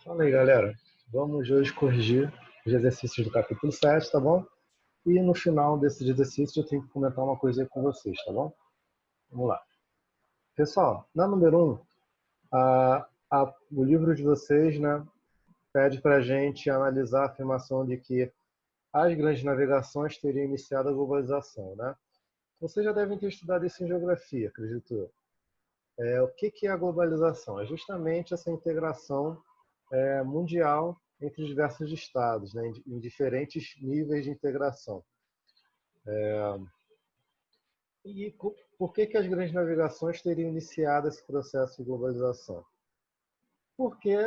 Fala aí, galera. Vamos hoje corrigir os exercícios do capítulo 7, tá bom? E no final desses exercícios eu tenho que comentar uma coisa aí com vocês, tá bom? Vamos lá. Pessoal, na número 1, o livro de vocês, né, pede para a gente analisar a afirmação de que as grandes navegações teriam iniciado a globalização, né? Vocês já devem ter estudado isso em geografia, acredito eu. O que é a globalização? É justamente essa integração mundial entre os diversos estados, né, em diferentes níveis de integração. E por que as grandes navegações teriam iniciado esse processo de globalização? Porque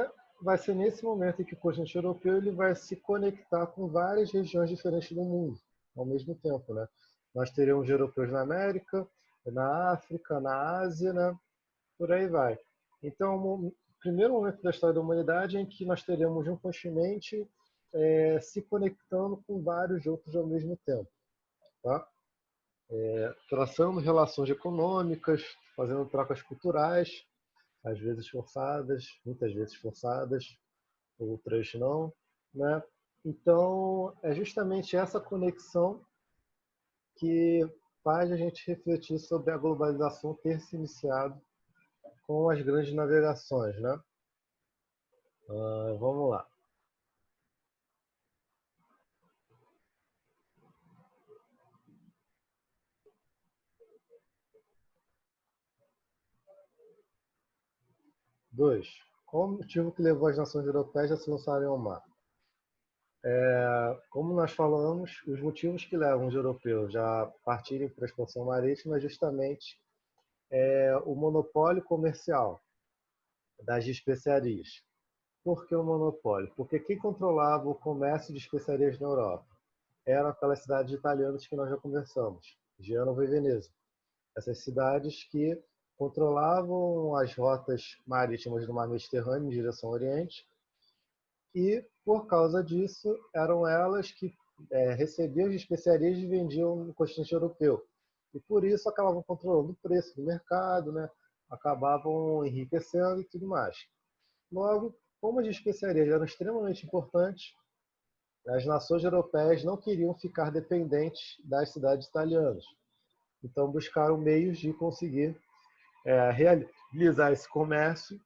vai ser nesse momento em que o continente europeu ele vai se conectar com várias regiões diferentes do mundo ao mesmo tempo, né? Nós teremos europeus na América, na África, na Ásia, né? Por aí vai. Então, o primeiro momento da história da humanidade é em que nós teremos um continente se conectando com vários outros ao mesmo tempo, tá? Traçando relações econômicas, fazendo trocas culturais, às vezes forçadas, muitas vezes forçadas, outras não, né? Então, é justamente essa conexão que faz a gente refletir sobre a globalização ter se iniciado com as grandes navegações, né? Vamos lá. Dois. Qual o motivo que levou as nações europeias a se lançarem ao mar? Como nós falamos, os motivos que levam os europeus a partirem para a expansão marítima é justamente o monopólio comercial das especiarias. Por que o monopólio? Porque quem controlava o comércio de especiarias na Europa eram aquelas cidades italianas que nós já conversamos, Gênova e Veneza. Essas cidades que controlavam as rotas marítimas do mar Mediterrâneo em direção ao Oriente e, por causa disso, eram elas que recebiam as especiarias e vendiam no continente europeu. E por isso acabavam controlando o preço do mercado, né? Acabavam enriquecendo e tudo mais. Logo, como as especiarias eram extremamente importantes, as nações europeias não queriam ficar dependentes das cidades italianas. Então buscaram meios de conseguir realizar esse comércio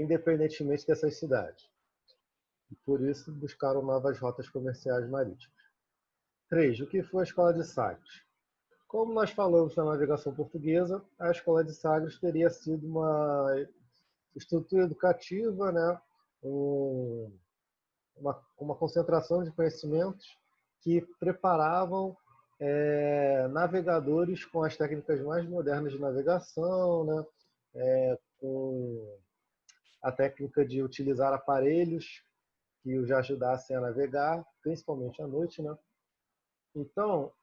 independentemente dessas cidades. E por isso buscaram novas rotas comerciais marítimas. 3. O que foi a Escola de Sagres? Como nós falamos na navegação portuguesa, a Escola de Sagres teria sido uma estrutura educativa, né? Uma concentração de conhecimentos que preparavam navegadores com as técnicas mais modernas de navegação, né? Com a técnica de utilizar aparelhos que os ajudassem a navegar, principalmente à noite, né? Então,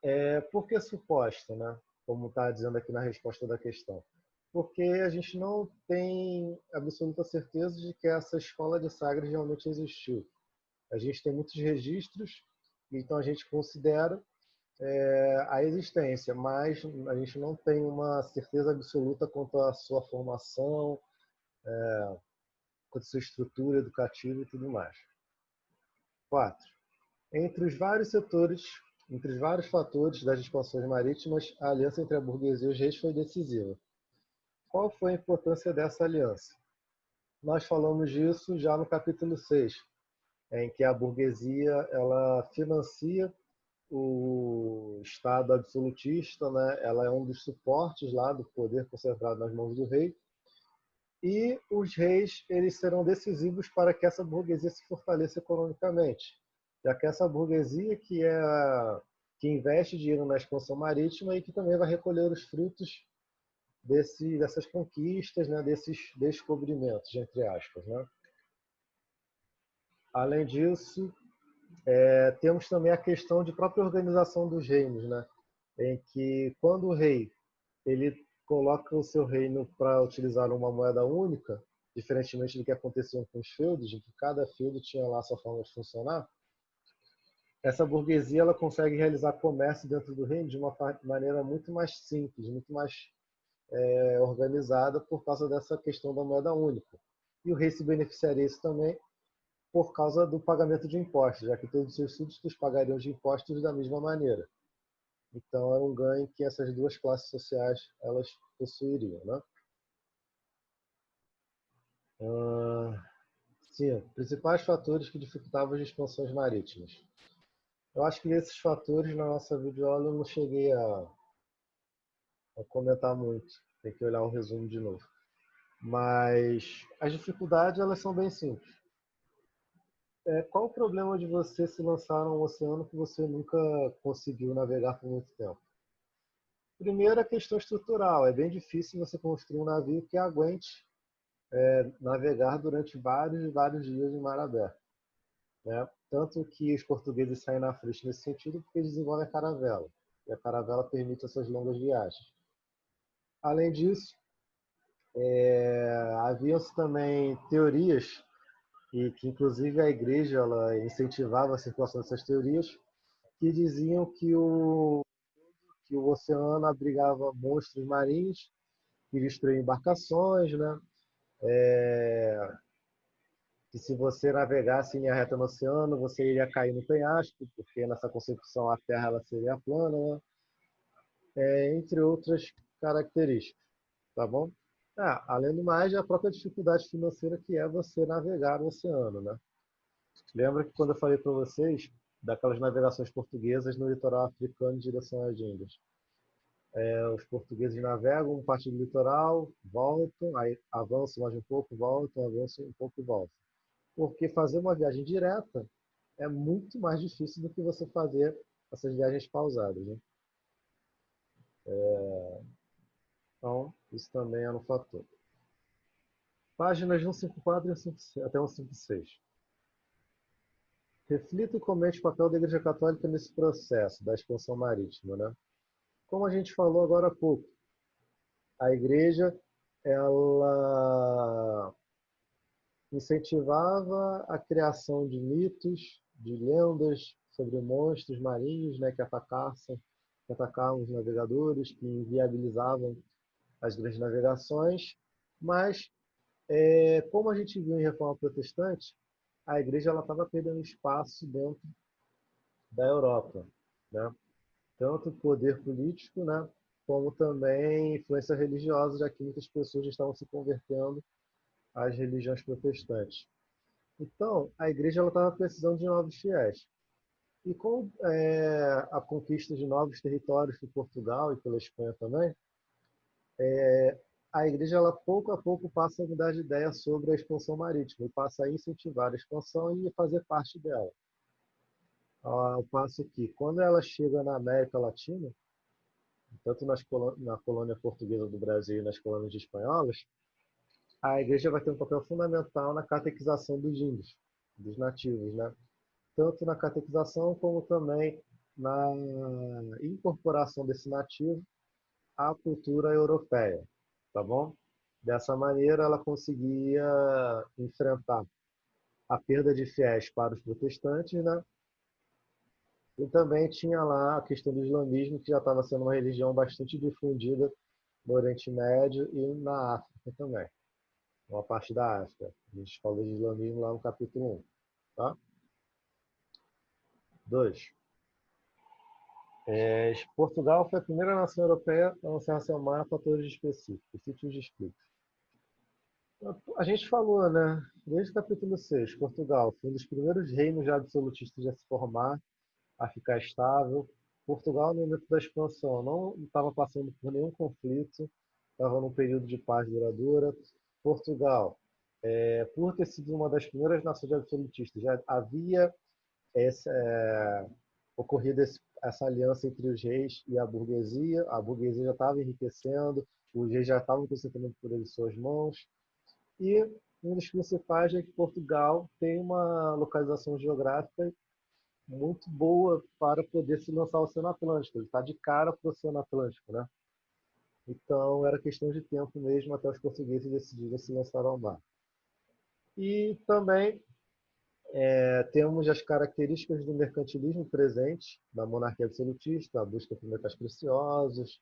por que suposta, né? Como está dizendo aqui na resposta da questão? Porque a gente não tem absoluta certeza de que essa escola de Sagres realmente existiu. A gente tem muitos registros, então a gente considera a existência, mas a gente não tem uma certeza absoluta quanto à sua formação, quanto à sua estrutura educativa e tudo mais. 4. Entre os vários setores, entre os vários fatores das expansões marítimas, a aliança entre a burguesia e os reis foi decisiva. Qual foi a importância dessa aliança? Nós falamos disso já no capítulo 6, em que a burguesia ela financia o Estado absolutista, né? Ela é um dos suportes lá do poder concentrado nas mãos do rei. E os reis eles serão decisivos para que essa burguesia se fortaleça economicamente, já que essa burguesia que investe dinheiro na expansão marítima e que também vai recolher os frutos dessas conquistas, né, desses descobrimentos, entre aspas, né? Além disso, temos também a questão de própria organização dos reinos, né? Em que quando o rei ele coloca o seu reino para utilizar uma moeda única, diferentemente do que acontecia com os feudos, em que cada feudo tinha lá a sua forma de funcionar, essa burguesia ela consegue realizar comércio dentro do reino de uma maneira muito mais simples, muito mais organizada por causa dessa questão da moeda única. e o rei se beneficiaria isso também por causa do pagamento de impostos, já que todos os seus súditos pagariam os impostos da mesma maneira. Então era um ganho que essas duas classes sociais elas possuiriam, né? Sim, principais fatores que dificultavam as expansões marítimas. Eu acho que esses fatores na nossa videoaula eu não cheguei a comentar muito. Tem que olhar o resumo de novo. Mas as dificuldades elas são bem simples. Qual o problema de você se lançar num oceano que você nunca conseguiu navegar por muito tempo? Primeiro, a questão estrutural. É bem difícil você construir um navio que aguente navegar durante vários e vários dias em mar aberto, né? Tanto que os portugueses saem na frente nesse sentido porque eles desenvolvem a caravela. E a caravela permite essas longas viagens. Além disso, haviam-se também teorias, e que inclusive a igreja ela incentivava a circulação dessas teorias, que diziam que o oceano abrigava monstros marinhos que destruíam embarcações, né? Que se você navegasse em linha reta no oceano, você iria cair no penhasco, porque nessa concepção a Terra ela seria plana, né? Entre outras características, tá bom? Além do mais, a própria dificuldade financeira que é você navegar no oceano, né? Lembra que quando eu falei para vocês daquelas navegações portuguesas no litoral africano em direção às Índias? Os portugueses navegam parte do litoral, voltam, aí avançam mais um pouco, voltam, avançam um pouco e voltam. Porque fazer uma viagem direta é muito mais difícil do que você fazer essas viagens pausadas, né? Então, isso também é um fator. Páginas 154 até 156. Reflita e comente o papel da Igreja Católica nesse processo da expansão marítima, né? Como a gente falou agora há pouco, a Igreja ela incentivava a criação de mitos, de lendas sobre monstros marinhos, né, que atacavam os navegadores, que inviabilizavam as grandes navegações. Mas, como a gente viu em Reforma Protestante, a Igreja estava perdendo espaço dentro da Europa, né? Tanto poder político, né, como também influência religiosa, já que muitas pessoas estavam se convertendo às religiões protestantes. Então, a igreja estava precisando de novos fiéis. E com a conquista de novos territórios por Portugal e pela Espanha também, a igreja ela pouco a pouco passa a mudar de ideia sobre a expansão marítima e passa a incentivar a expansão e fazer parte dela. Ao passo que, quando ela chega na América Latina, tanto na colônia portuguesa do Brasil e nas colônias espanholas, a igreja vai ter um papel fundamental na catequização dos índios, dos nativos, né? Tanto na catequização como também na incorporação desse nativo à cultura europeia, tá bom? Dessa maneira, ela conseguia enfrentar a perda de fiéis para os protestantes, né? E também tinha lá a questão do islamismo, que já estava sendo uma religião bastante difundida no Oriente Médio e na África também, uma parte da África. A gente falou de islamismo lá no capítulo 1, tá? 2. Portugal foi a primeira nação europeia a lançar seu mar a fatores específicos. Isso te explico. A gente falou, né? Desde o capítulo 6, Portugal foi um dos primeiros reinos já absolutistas a se formar, a ficar estável. Portugal, no momento da expansão, não estava passando por nenhum conflito, estava num período de paz duradoura. Portugal, por ter sido uma das primeiras nações absolutistas, já havia esse, ocorrido essa aliança entre os reis e a burguesia já estava enriquecendo, os reis já estavam concentrando por em suas mãos, e um dos principais é que Portugal tem uma localização geográfica muito boa para poder se lançar ao Oceano Atlântico. Ele está de cara para o Oceano Atlântico, né? Então era questão de tempo mesmo até os portugueses decidirem se lançar ao mar. E também temos as características do mercantilismo presentes na monarquia absolutista, a busca por metais preciosos,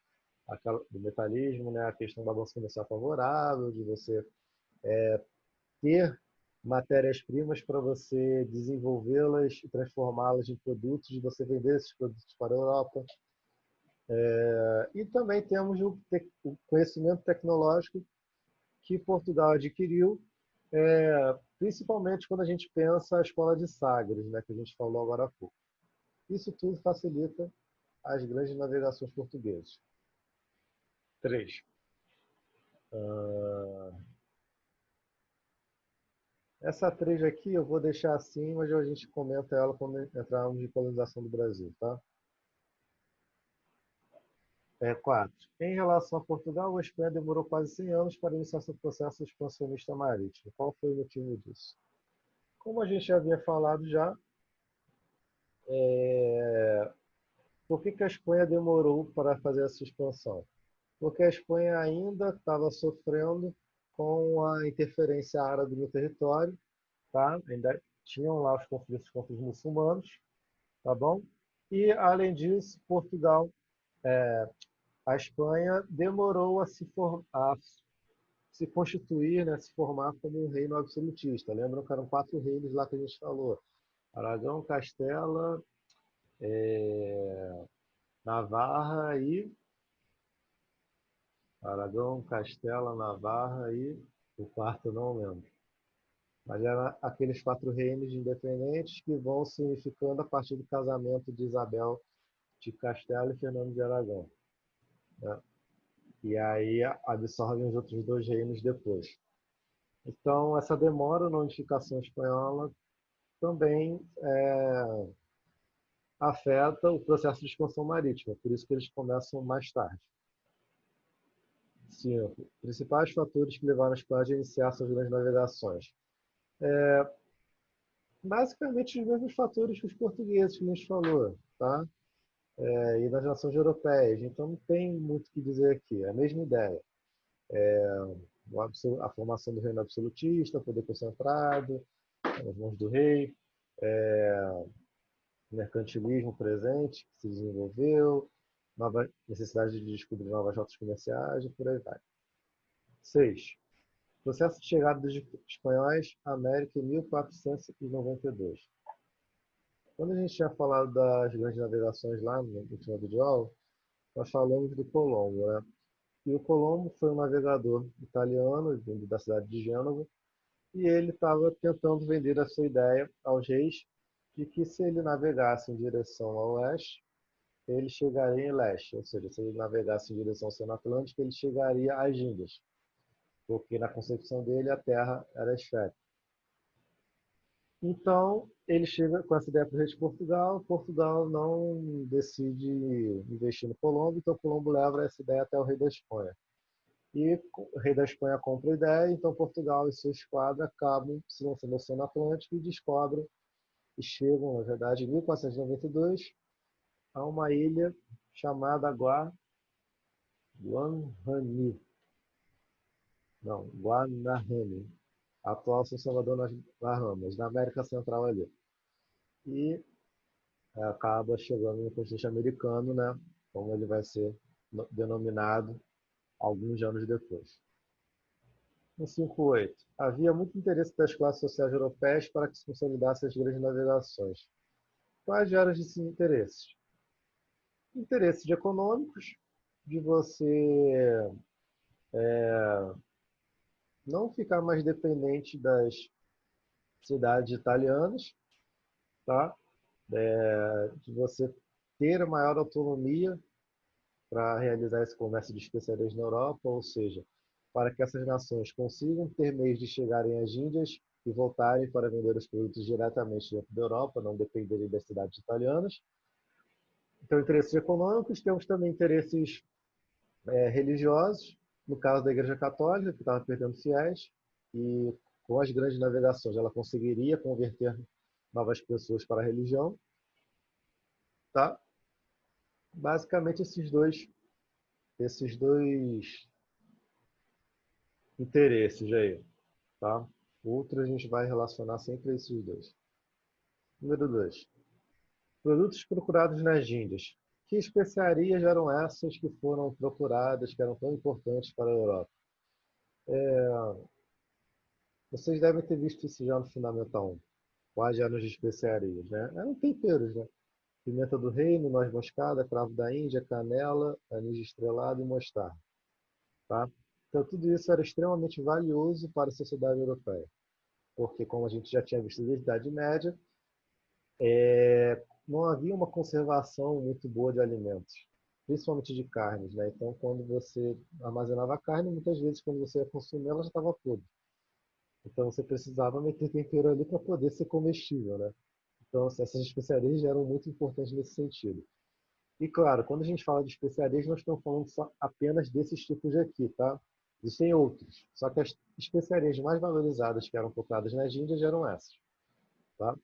do metalismo, né? A questão da balança comercial favorável, de você ter matérias-primas para você desenvolvê-las e transformá-las em produtos e você vender esses produtos para a Europa. E também temos o conhecimento tecnológico que Portugal adquiriu, principalmente quando a gente pensa a escola de Sagres, né, que a gente falou agora há pouco. Isso tudo facilita as grandes navegações portuguesas. 3. Essa 3 aqui eu vou deixar assim, mas a gente comenta ela quando entrarmos em colonização do Brasil, tá? 4. Em relação a Portugal, a Espanha demorou quase 100 anos para iniciar seu processo expansionista marítimo. Qual foi o motivo disso? Como a gente havia falado já, por que a Espanha demorou para fazer essa expansão? Porque a Espanha ainda estava sofrendo com a interferência árabe no território, tá? Ainda tinham lá os conflitos contra os muçulmanos, tá bom? E, além disso, Portugal, a Espanha demorou a se constituir, né, se formar como um reino absolutista. Lembram que eram 4 reinos lá que a gente falou? Aragão, Castela, Navarra e Aragão, Castela, Navarra e o quarto eu não lembro. Mas eram aqueles 4 reinos independentes que vão se unificando a partir do casamento de Isabel de Castela e Fernando de Aragão, né? E aí absorvem os outros 2 reinos depois. Então, essa demora na unificação espanhola também afeta o processo de expansão marítima, por isso que eles começam mais tarde. 5. Principais fatores que levaram a Espanha a iniciar suas grandes navegações. Basicamente os mesmos fatores que os portugueses que a gente falou, tá? E das nações europeias. Então não tem muito o que dizer aqui, é a mesma ideia. A formação do reino absolutista, poder concentrado, nas mãos do rei, mercantilismo presente que se desenvolveu, nova necessidade de descobrir novas rotas comerciais e por aí vai. 6. Processo de chegada dos espanhóis à América em 1492. Quando a gente tinha falado das grandes navegações lá no último vídeo, nós falamos do Colombo, né? E o Colombo foi um navegador italiano, vindo da cidade de Gênova, e ele estava tentando vender a sua ideia aos reis de que se ele navegasse em direção ao oeste, ele chegaria em leste, ou seja, se ele navegasse em direção ao Oceano Atlântico, ele chegaria às Índias, porque na concepção dele a Terra era esférica. Então, ele chega com essa ideia para o rei de Portugal, Portugal não decide investir no Colombo, então o Colombo leva essa ideia até o rei da Espanha. E o rei da Espanha compra a ideia, então Portugal e sua esquadra acabam se lançando no Oceano Atlântico e descobrem, e chegam, na verdade, em 1492, a uma ilha chamada Guanahani. Não, Guanahani, atual São Salvador nas Bahamas, na América Central ali. E acaba chegando no continente americano, né, como ele vai ser denominado alguns anos depois. No 58. Havia muito interesse das classes sociais europeias para que se consolidassem as grandes navegações. Quais eram esses interesses? Interesses econômicos, de você não ficar mais dependente das cidades italianas, tá? De você ter maior autonomia para realizar esse comércio de especiarias na Europa, ou seja, para que essas nações consigam ter meios de chegarem às Índias e voltarem para vender os produtos diretamente dentro da Europa, não dependerem das cidades italianas. Então, interesses econômicos, temos também interesses religiosos, no caso da Igreja Católica, que estava perdendo fiéis, e com as grandes navegações ela conseguiria converter novas pessoas para a religião. Tá? Basicamente esses dois interesses aí. Tá? Outro a gente vai relacionar sempre a esses dois. Número 2. Produtos procurados nas Índias. Que especiarias eram essas que foram procuradas, que eram tão importantes para a Europa? Vocês devem ter visto isso já no Fundamental 1. Quais eram as especiarias, né? Eram temperos, né? Pimenta do reino, noz moscada, cravo da Índia, canela, anis estrelado e mostarda, tá? Então, tudo isso era extremamente valioso para a sociedade europeia, porque, como a gente já tinha visto desde a Idade Média, não havia uma conservação muito boa de alimentos, principalmente de carnes, né? Então, quando você armazenava a carne, muitas vezes, quando você ia consumir, ela já estava podre. Então, você precisava meter tempero ali para poder ser comestível, né? Então, assim, essas especiarias já eram muito importantes nesse sentido. E claro, quando a gente fala de especiarias, nós estamos falando só apenas desses tipos de aqui, tá? Existem outros, só que as especiarias mais valorizadas que eram procuradas nas Índias eram essas, tá?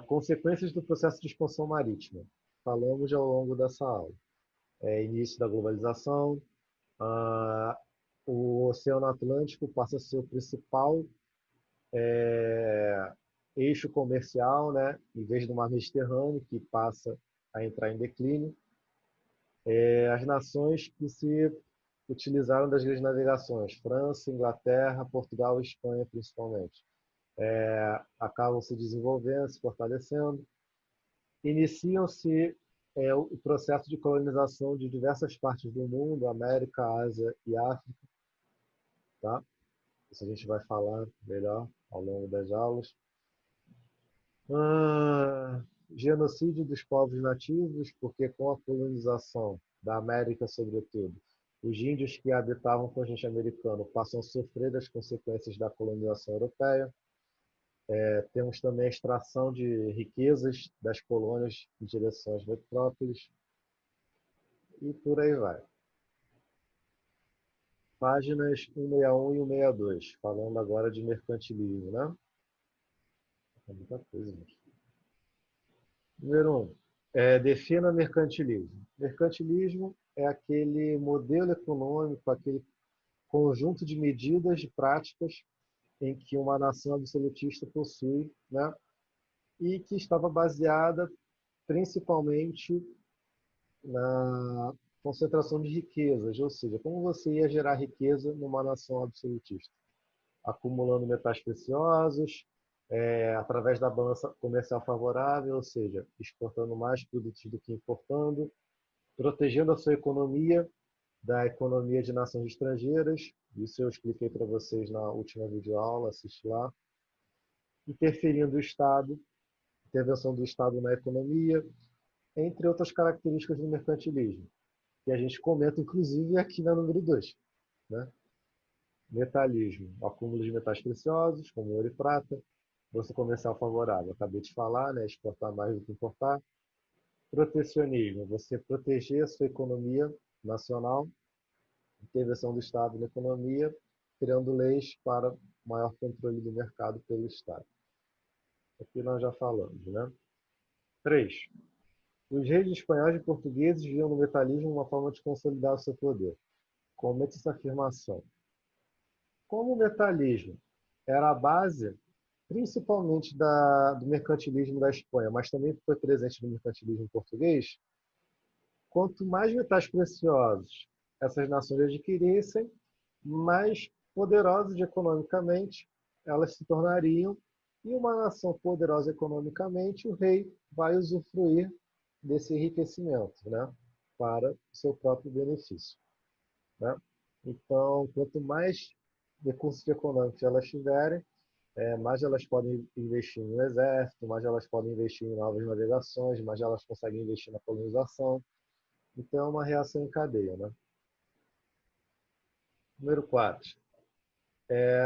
Consequências do processo de expansão marítima. Falamos ao longo dessa aula. Início da globalização, ah, o Oceano Atlântico passa a ser o principal eixo comercial, né? Em vez do Mar Mediterrâneo, que passa a entrar em declínio. As nações que se utilizaram das grandes navegações, França, Inglaterra, Portugal e Espanha principalmente, acabam se desenvolvendo, se fortalecendo. Iniciam-se o processo de colonização de diversas partes do mundo, América, Ásia e África, tá? Isso a gente vai falar melhor ao longo das aulas. Ah, Genocídio dos povos nativos, porque com a colonização da América, sobretudo, os índios que habitavam o continente americano passam a sofrer das consequências da colonização europeia. Temos também a extração de riquezas das colônias em direção às metrópoles e por aí vai. Páginas 161 e 162, falando agora de mercantilismo, né? É muita coisa, gente. Número 1. Defina mercantilismo. Mercantilismo é aquele modelo econômico, aquele conjunto de medidas e práticas em que uma nação absolutista possui, né? E que estava baseada principalmente na concentração de riquezas, ou seja, como você ia gerar riqueza numa nação absolutista, acumulando metais preciosos, através da balança comercial favorável, ou seja, exportando mais produtos do que importando, protegendo a sua economia da economia de nações estrangeiras, isso eu expliquei para vocês na última videoaula, assiste lá, interferindo o Estado, intervenção do Estado na economia, entre outras características do mercantilismo, que a gente comenta inclusive aqui na número 2, né? Metalismo, acúmulo de metais preciosos, como ouro e prata, bolsa comercial favorável, acabei de falar, né? Exportar mais do que importar. Protecionismo, você proteger a sua economia nacional, intervenção do Estado na economia, criando leis para maior controle do mercado pelo Estado. Aqui nós já falamos, né? 3. Os reis espanhóis e portugueses viam no metalismo uma forma de consolidar o seu poder. Comenta essa afirmação. Como o metalismo era a base, principalmente do mercantilismo da Espanha, mas também foi presente no mercantilismo português, quanto mais metais preciosos essas nações adquirissem, mais poderosas economicamente elas se tornariam, e uma nação poderosa economicamente, o rei vai usufruir desse enriquecimento, né, para o seu próprio benefício, né? Então, quanto mais recursos econômicos elas tiverem, mais elas podem investir no exército, mais elas podem investir em novas navegações, mais elas conseguem investir na colonização. Então, é uma reação em cadeia, né? Número 4.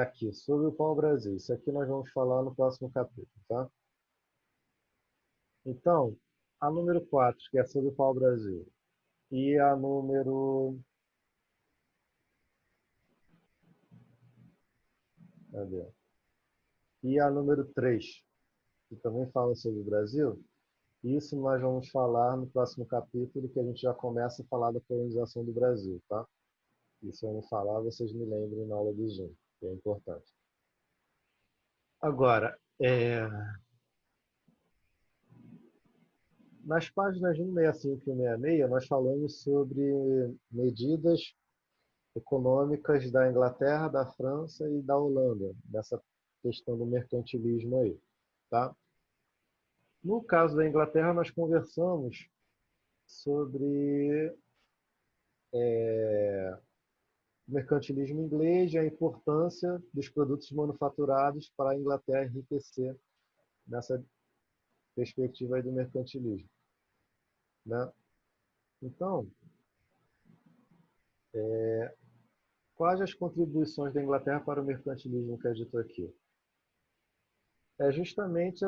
Aqui, sobre o pau-brasil. Isso aqui nós vamos falar no próximo capítulo, tá? Então, a número 4, que é sobre o pau-brasil, e a número... Cadê? E a número 3, que também fala sobre o Brasil, isso nós vamos falar no próximo capítulo, que a gente já começa a falar da colonização do Brasil, tá? Isso eu não falar, vocês me lembrem na aula do Zoom, que é importante. Agora, nas páginas 165 e 166, nós falamos sobre medidas econômicas da Inglaterra, da França e da Holanda, dessa questão do mercantilismo aí, tá? No caso da Inglaterra, nós conversamos sobre o mercantilismo inglês e a importância dos produtos manufaturados para a Inglaterra enriquecer nessa perspectiva aí do mercantilismo, né? Então, quais as contribuições da Inglaterra para o mercantilismo que é dito aqui? É justamente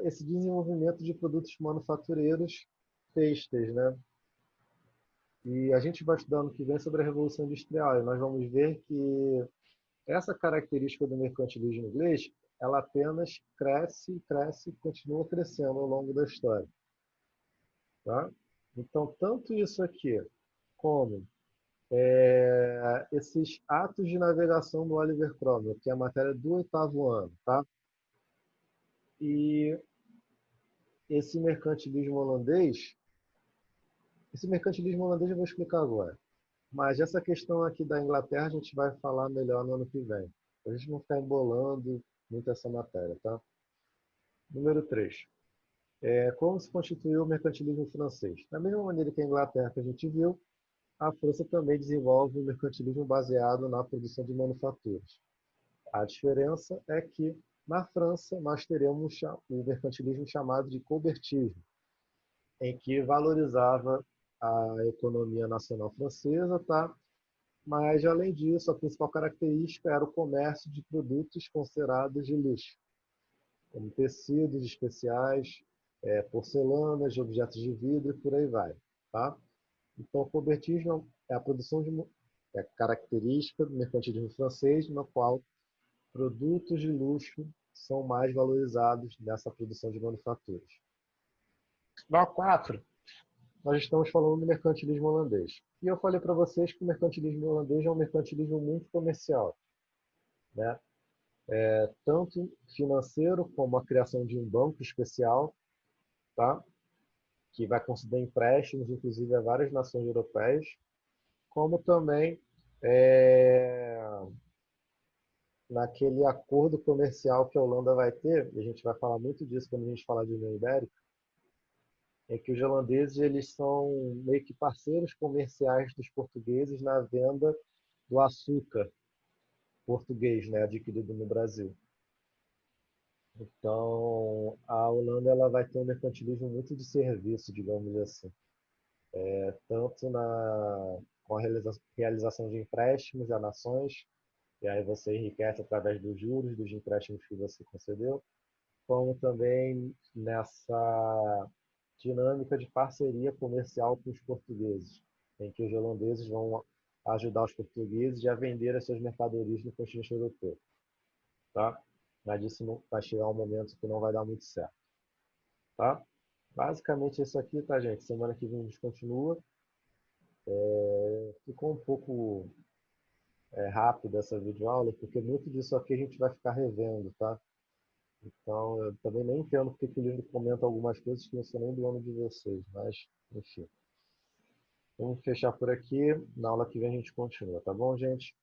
esse desenvolvimento de produtos manufatureiros têxteis, né? E a gente vai estudar no que vem sobre a Revolução Industrial e nós vamos ver que essa característica do mercantilismo inglês, ela apenas cresce, cresce e continua crescendo ao longo da história, tá? Então, tanto isso aqui como esses atos de navegação do Oliver Cromwell, que é a matéria do 8º ano, tá? E esse mercantilismo holandês eu vou explicar agora. Mas essa questão aqui da Inglaterra a gente vai falar melhor no ano que vem. A gente não ficar embolando muito essa matéria, tá? Número 3. Como se constituiu o mercantilismo francês? Da mesma maneira que a Inglaterra que a gente viu, a França também desenvolve o mercantilismo baseado na produção de manufaturas. A diferença é que na França nós teremos o mercantilismo chamado de colbertismo, em que valorizava a economia nacional francesa, tá? Mas, além disso, a principal característica era o comércio de produtos considerados de luxo, como tecidos especiais, porcelanas, objetos de vidro e por aí vai, tá? Então, o cobertismo é a produção é a característica do mercantilismo francês, na qual produtos de luxo são mais valorizados nessa produção de manufaturas. No 4, nós estamos falando do mercantilismo holandês. E eu falei para vocês que o mercantilismo holandês é um mercantilismo muito comercial, né? Tanto financeiro, como a criação de um banco especial, tá? Que vai conceder empréstimos, inclusive, a várias nações europeias, como também é, naquele acordo comercial que a Holanda vai ter, e a gente vai falar muito disso quando a gente falar de União Ibérica, é que os holandeses eles são meio que parceiros comerciais dos portugueses na venda do açúcar português, né, adquirido no Brasil. Então, a Holanda ela vai ter um mercantilismo muito de serviço, digamos assim, tanto com a realização de empréstimos a nações, e aí você enriquece através dos juros dos empréstimos que você concedeu, como também nessa dinâmica de parceria comercial com os portugueses, em que os holandeses vão ajudar os portugueses a vender as suas mercadorias no continente europeu, tá? Mas isso não, vai chegar um momento que não vai dar muito certo, tá? Basicamente isso aqui, tá, gente? Semana que vem a gente continua. Ficou um pouco rápido essa videoaula, porque muito disso aqui a gente vai ficar revendo, tá? Então, eu também nem entendo porque que o livro comenta algumas coisas que não são nem do ano de vocês, mas, enfim. Vamos fechar por aqui. Na aula que vem a gente continua, tá bom, gente?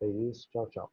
É isso. Tchau, tchau.